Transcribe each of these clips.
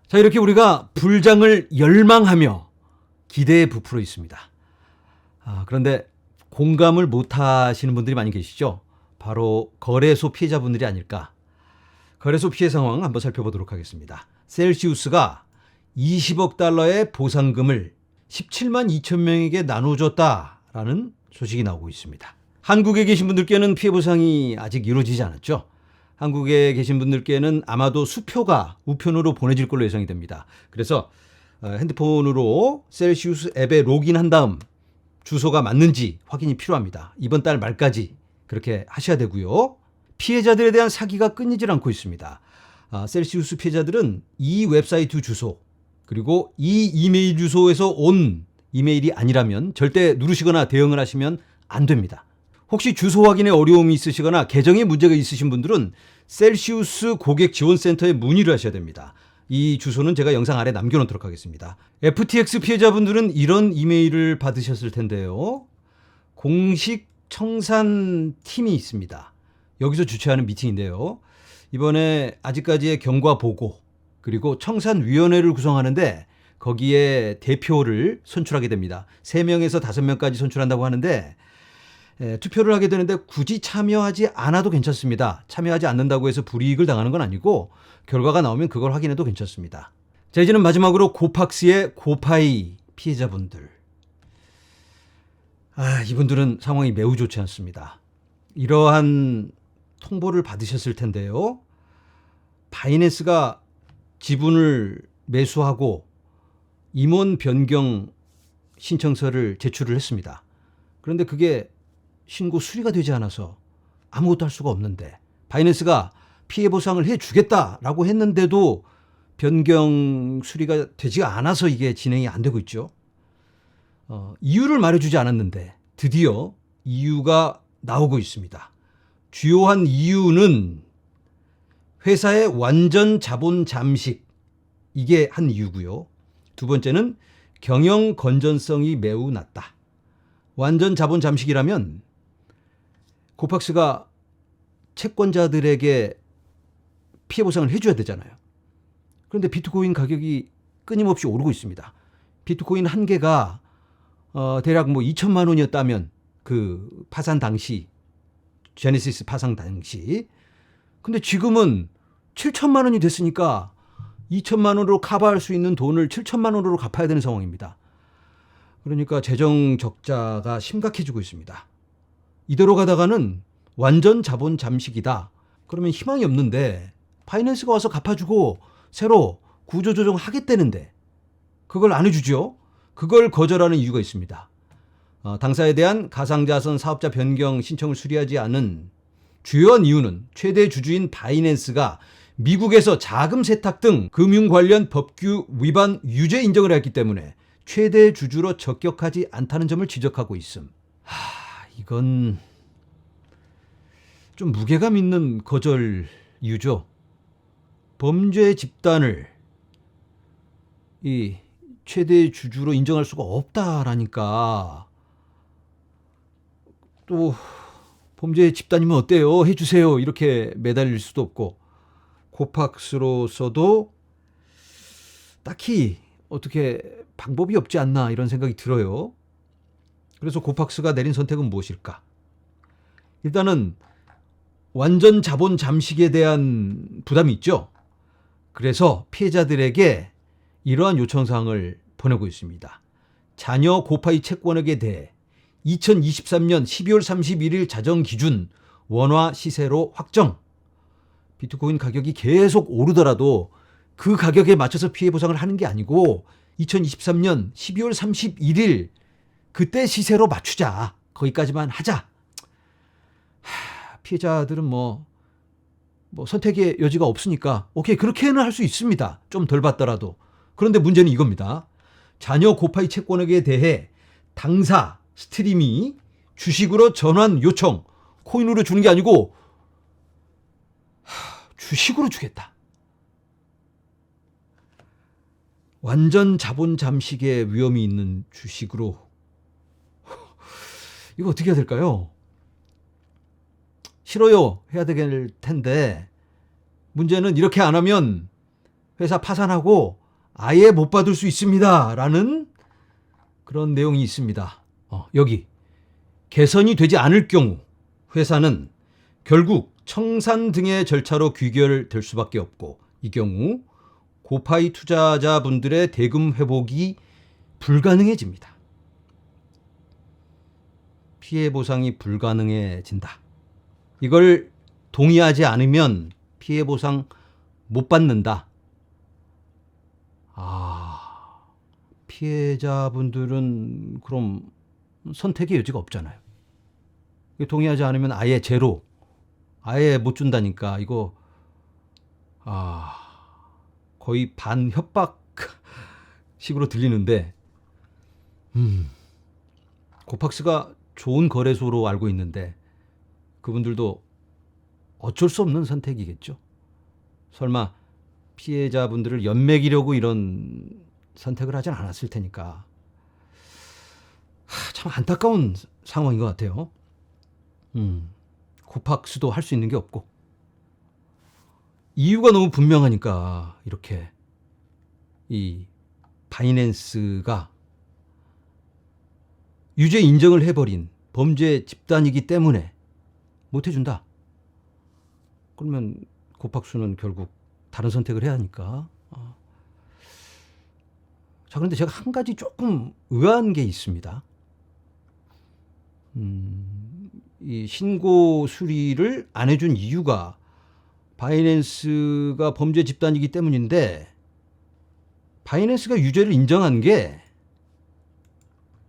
자, 이렇게 우리가 불장을 열망하며 기대에 부풀어 있습니다. 그런데 공감을 못하시는 분들이 많이 계시죠? 바로 거래소 피해자분들이 아닐까. 거래소 피해 상황 한번 살펴보도록 하겠습니다. 셀시우스가 20억 달러의 보상금을 17만 2천 명에게 나눠줬다라는 소식이 나오고 있습니다. 한국에 계신 분들께는 피해 보상이 아직 이루어지지 않았죠. 한국에 계신 분들께는 아마도 수표가 우편으로 보내질 걸로 예상이 됩니다. 그래서 핸드폰으로 셀시우스 앱에 로그인한 다음 주소가 맞는지 확인이 필요합니다. 이번 달 말까지 그렇게 하셔야 되고요. 피해자들에 대한 사기가 끊이질 않고 있습니다. 셀시우스 피해자들은 이 웹사이트 주소 그리고 이 이메일 주소에서 온 이메일이 아니라면 절대 누르시거나 대응을 하시면 안 됩니다. 혹시 주소 확인에 어려움이 있으시거나 계정에 문제가 있으신 분들은 셀시우스 고객 지원센터에 문의를 하셔야 됩니다. 이 주소는 제가 영상 아래 남겨놓도록 하겠습니다. FTX 피해자분들은 이런 이메일을 받으셨을 텐데요. 공식 청산팀이 있습니다. 여기서 주최하는 미팅인데요. 이번에 아직까지의 경과 보고 그리고 청산위원회를 구성하는데 거기에 대표를 선출하게 됩니다. 3명에서 5명까지 선출한다고 하는데 투표를 하게 되는데 굳이 참여하지 않아도 괜찮습니다. 참여하지 않는다고 해서 불이익을 당하는 건 아니고 결과가 나오면 그걸 확인해도 괜찮습니다. 자, 이제는 마지막으로 고팍스의 고파이 피해자분들. 이분들은 상황이 매우 좋지 않습니다. 이러한 통보를 받으셨을 텐데요. 바이낸스가 지분을 매수하고 임원 변경 신청서를 제출을 했습니다. 그런데 그게 신고 수리가 되지 않아서 아무것도 할 수가 없는데 바이낸스가 피해 보상을 해주겠다라고 했는데도 변경 수리가 되지 않아서 이게 진행이 안 되고 있죠. 이유를 말해주지 않았는데 드디어 이유가 나오고 있습니다. 주요한 이유는 회사의 완전 자본 잠식, 이게 한 이유고요. 두 번째는 경영 건전성이 매우 낮다. 완전 자본 잠식이라면 고팍스가 채권자들에게 피해 보상을 해줘야 되잖아요. 그런데 비트코인 가격이 끊임없이 오르고 있습니다. 비트코인 한 개가 대략 2천만 원이었다면 그 파산 당시, 제네시스 파산 당시. 근데 지금은 7천만 원이 됐으니까 2천만 원으로 커버할 수 있는 돈을 7천만 원으로 갚아야 되는 상황입니다. 그러니까 재정 적자가 심각해지고 있습니다. 이대로 가다가는 완전 자본 잠식이다. 그러면 희망이 없는데 바이낸스가 와서 갚아주고 새로 구조조정 하겠다는데 그걸 안 해주죠. 그걸 거절하는 이유가 있습니다. 당사에 대한 가상자산 사업자 변경 신청을 수리하지 않은 주요한 이유는 최대 주주인 바이낸스가 미국에서 자금 세탁 등 금융 관련 법규 위반 유죄 인정을 했기 때문에 최대 주주로 적격하지 않다는 점을 지적하고 있음. 이건 좀 무게감 있는 거절 이유죠. 범죄 집단을 이 최대 주주로 인정할 수가 없다라니까 또 범죄 집단이면 어때요? 해주세요. 이렇게 매달릴 수도 없고 고팍스로서도 딱히 어떻게 방법이 없지 않나 이런 생각이 들어요. 그래서 고팍스가 내린 선택은 무엇일까? 일단은 완전 자본 잠식에 대한 부담이 있죠. 그래서 피해자들에게 이러한 요청사항을 보내고 있습니다. 자녀 고파이 채권액에 대해 2023년 12월 31일 자정 기준 원화 시세로 확정. 비트코인 가격이 계속 오르더라도 그 가격에 맞춰서 피해 보상을 하는 게 아니고 2023년 12월 31일 그때 시세로 맞추자. 거기까지만 하자. 피해자들은 뭐 선택의 여지가 없으니까 오케이 그렇게는 할 수 있습니다. 좀 덜 받더라도. 그런데 문제는 이겁니다. 자녀 고파이 채권액에 대해 당사 스트림이 주식으로 전환 요청, 코인으로 주는 게 아니고 주식으로 주겠다. 완전 자본 잠식의 위험이 있는 주식으로. 이거 어떻게 해야 될까요? 싫어요 해야 될 텐데 문제는 이렇게 안 하면 회사 파산하고 아예 못 받을 수 있습니다. 라는 그런 내용이 있습니다. 여기 개선이 되지 않을 경우 회사는 결국 청산 등의 절차로 귀결될 수밖에 없고, 이 경우 고파이 투자자분들의 대금 회복이 불가능해집니다. 피해 보상이 불가능해진다. 이걸 동의하지 않으면 피해 보상 못 받는다. 피해자분들은 그럼 선택의 여지가 없잖아요. 동의하지 않으면 아예 제로, 아예 못 준다니까 이거 거의 반협박식으로 들리는데, 고팍스가 좋은 거래소로 알고 있는데 그분들도 어쩔 수 없는 선택이겠죠. 설마 피해자분들을 연맥이려고 이런 선택을 하진 않았을 테니까. 참 안타까운 상황인 것 같아요. 고팍스도 할 수 있는 게 없고, 이유가 너무 분명하니까 이렇게 이 바이낸스가 유죄 인정을 해버린 범죄 집단이기 때문에 못 해준다. 그러면 고팍스는 결국 다른 선택을 해야 하니까. 자, 그런데 제가 한 가지 조금 의아한 게 있습니다. 이 신고 수리를 안 해준 이유가 바이낸스가 범죄 집단이기 때문인데, 바이낸스가 유죄를 인정한 게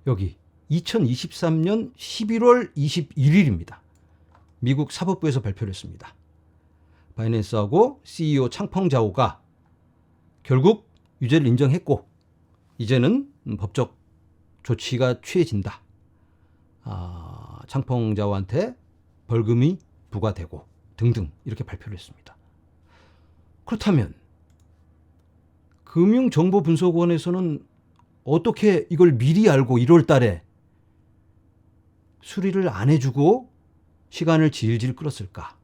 여기 2023년 11월 21일입니다. 미국 사법부에서 발표를 했습니다. 바이낸스하고 CEO 창펑자오가 결국 유죄를 인정했고, 이제는 법적 조치가 취해진다. 창펑자오한테 벌금이 부과되고 등등 이렇게 발표를 했습니다. 그렇다면 금융정보분석원에서는 어떻게 이걸 미리 알고 1월 달에 수리를 안 해주고 시간을 질질 끌었을까?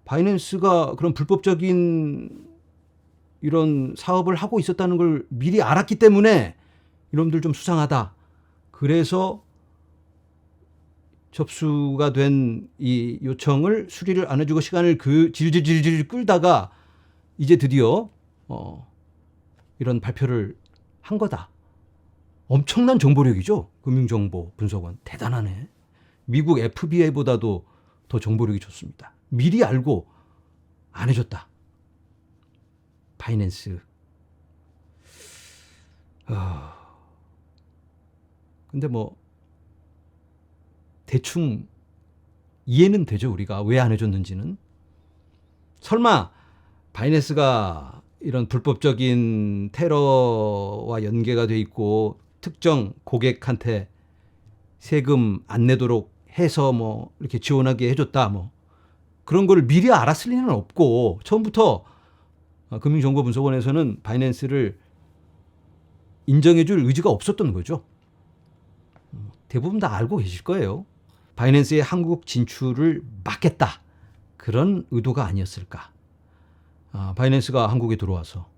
바이낸스가 그런 불법적인 이런 사업을 하고 있었다는 걸 미리 알았기 때문에 이놈들 좀 수상하다. 그래서 접수가 된 이 요청을 수리를 안 해주고 시간을 질질 끌다가 이제 드디어 이런 발표를 한 거다. 엄청난 정보력이죠. 금융정보분석원 대단하네. 미국 FBI보다도 더 정보력이 좋습니다. 미리 알고 안 해줬다. 바이낸스. 근데 뭐 대충 이해는 되죠. 우리가 왜 안 해줬는지는. 설마 바이낸스가 이런 불법적인 테러와 연계가 돼 있고 특정 고객한테 세금 안 내도록 해서 뭐 이렇게 지원하게 해줬다, 뭐 그런 걸 미리 알았을 리는 없고, 처음부터 금융정보분석원에서는 바이낸스를 인정해줄 의지가 없었던 거죠. 대부분 다 알고 계실 거예요. 바이낸스의 한국 진출을 막겠다, 그런 의도가 아니었을까. 바이낸스가 한국에 들어와서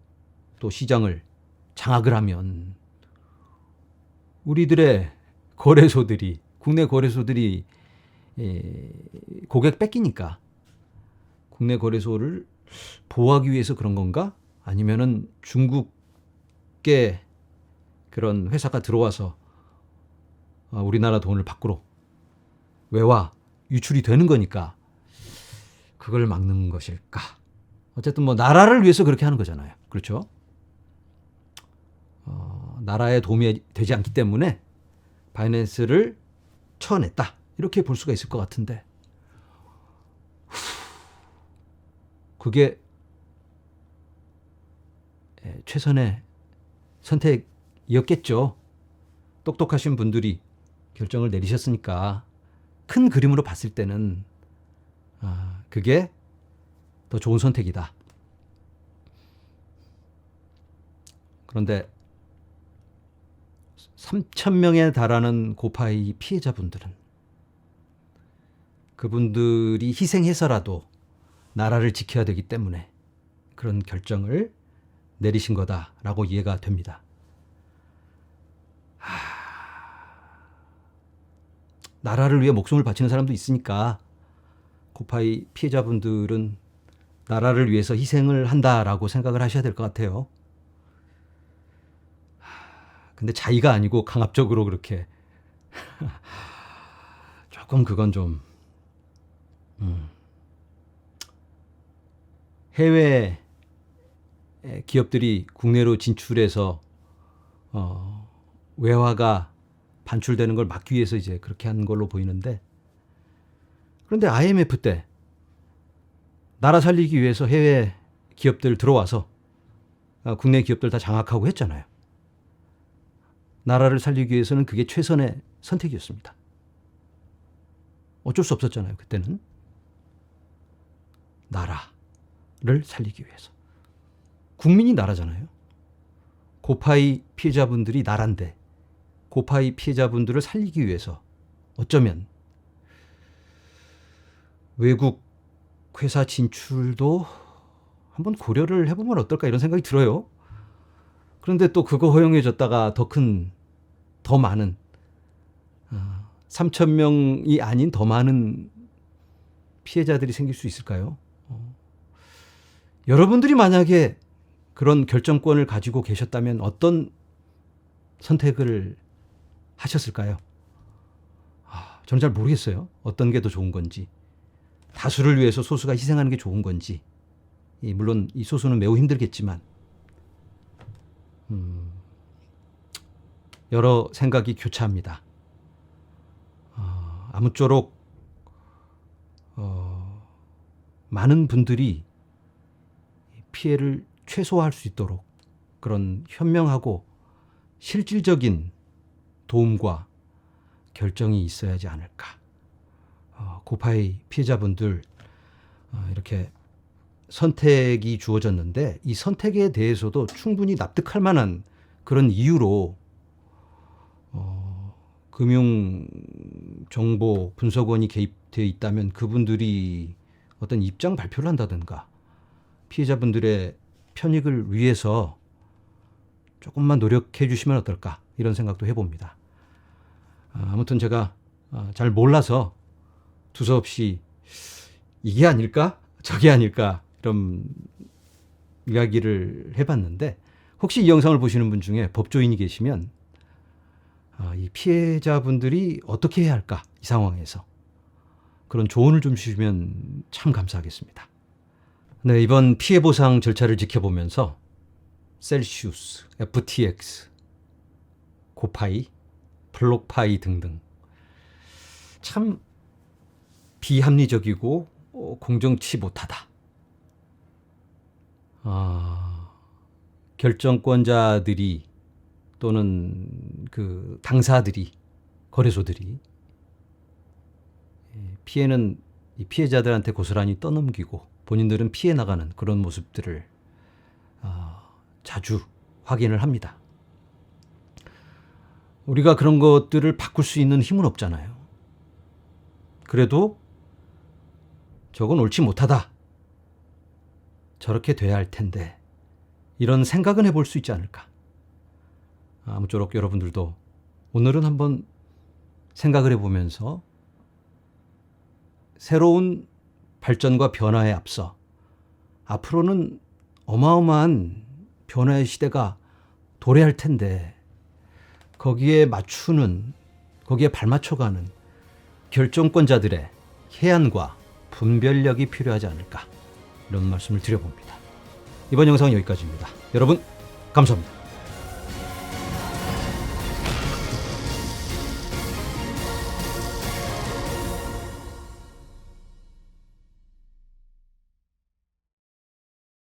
또 시장을 장악을 하면 우리들의 거래소들이, 국내 거래소들이 고객 뺏기니까 국내 거래소를 보호하기 위해서 그런 건가? 아니면은 중국계 그런 회사가 들어와서 우리나라 돈을 밖으로 외화 유출이 되는 거니까 그걸 막는 것일까? 어쨌든 뭐 나라를 위해서 그렇게 하는 거잖아요. 그렇죠? 나라에 도움이 되지 않기 때문에 바이낸스를 쳐냈다, 이렇게 볼 수가 있을 것 같은데, 그게 최선의 선택이었겠죠. 똑똑하신 분들이 결정을 내리셨으니까 큰 그림으로 봤을 때는 그게 더 좋은 선택이다. 그런데 3,000명에 달하는 고파이 피해자분들은, 그분들이 희생해서라도 나라를 지켜야 되기 때문에 그런 결정을 내리신 거다라고 이해가 됩니다. 나라를 위해 목숨을 바치는 사람도 있으니까 고파이 피해자분들은 나라를 위해서 희생을 한다라고 생각을 하셔야 될 것 같아요. 근데 자의가 아니고 강압적으로 그렇게 조금 그건 좀 해외 기업들이 국내로 진출해서 외화가 반출되는 걸 막기 위해서 이제 그렇게 한 걸로 보이는데, 그런데 IMF 때 나라 살리기 위해서 해외 기업들 들어와서 국내 기업들 다 장악하고 했잖아요. 나라를 살리기 위해서는 그게 최선의 선택이었습니다. 어쩔 수 없었잖아요. 그때는 나라를 살리기 위해서. 국민이 나라잖아요. 고파이 피해자분들이 나라인데 고파이 피해자분들을 살리기 위해서 어쩌면 외국 회사 진출도 한번 고려를 해보면 어떨까 이런 생각이 들어요. 그런데 또 그거 허용해줬다가 더 많은 3,000명이 아닌 더 많은 피해자들이 생길 수 있을까요? 여러분들이 만약에 그런 결정권을 가지고 계셨다면 어떤 선택을 하셨을까요? 저는 잘 모르겠어요. 어떤 게 더 좋은 건지. 다수를 위해서 소수가 희생하는 게 좋은 건지. 물론 이 소수는 매우 힘들겠지만 여러 생각이 교차합니다. 아무쪼록 많은 분들이 피해를 최소화할 수 있도록 그런 현명하고 실질적인 도움과 결정이 있어야지 않을까. 고파이 피해자분들 이렇게 선택이 주어졌는데 이 선택에 대해서도 충분히 납득할 만한 그런 이유로 금융정보분석원이 개입되어 있다면 그분들이 어떤 입장 발표를 한다든가 피해자분들의 편익을 위해서 조금만 노력해 주시면 어떨까 이런 생각도 해봅니다. 아무튼 제가 잘 몰라서 두서없이 이게 아닐까 저게 아닐까 이런 이야기를 해봤는데, 혹시 이 영상을 보시는 분 중에 법조인이 계시면 이 피해자분들이 어떻게 해야 할까 이 상황에서 그런 조언을 좀 주시면 참 감사하겠습니다. 네, 이번 피해 보상 절차를 지켜보면서 셀시우스, FTX, 고파이, 블록파이 등등 참 비합리적이고 공정치 못하다. 결정권자들이 또는 그 당사들이, 거래소들이 피해는 이 피해자들한테 고스란히 떠넘기고 본인들은 피해 나가는 그런 모습들을 자주 확인을 합니다. 우리가 그런 것들을 바꿀 수 있는 힘은 없잖아요. 그래도 저건 옳지 못하다. 저렇게 돼야 할 텐데. 이런 생각은 해볼 수 있지 않을까. 아무쪼록 여러분들도 오늘은 한번 생각을 해보면서 새로운 발전과 변화에 앞서 앞으로는 어마어마한 변화의 시대가 도래할 텐데 거기에 발맞춰가는 결정권자들의 해안과 분별력이 필요하지 않을까 이런 말씀을 드려봅니다. 이번 영상은 여기까지입니다. 여러분 감사합니다.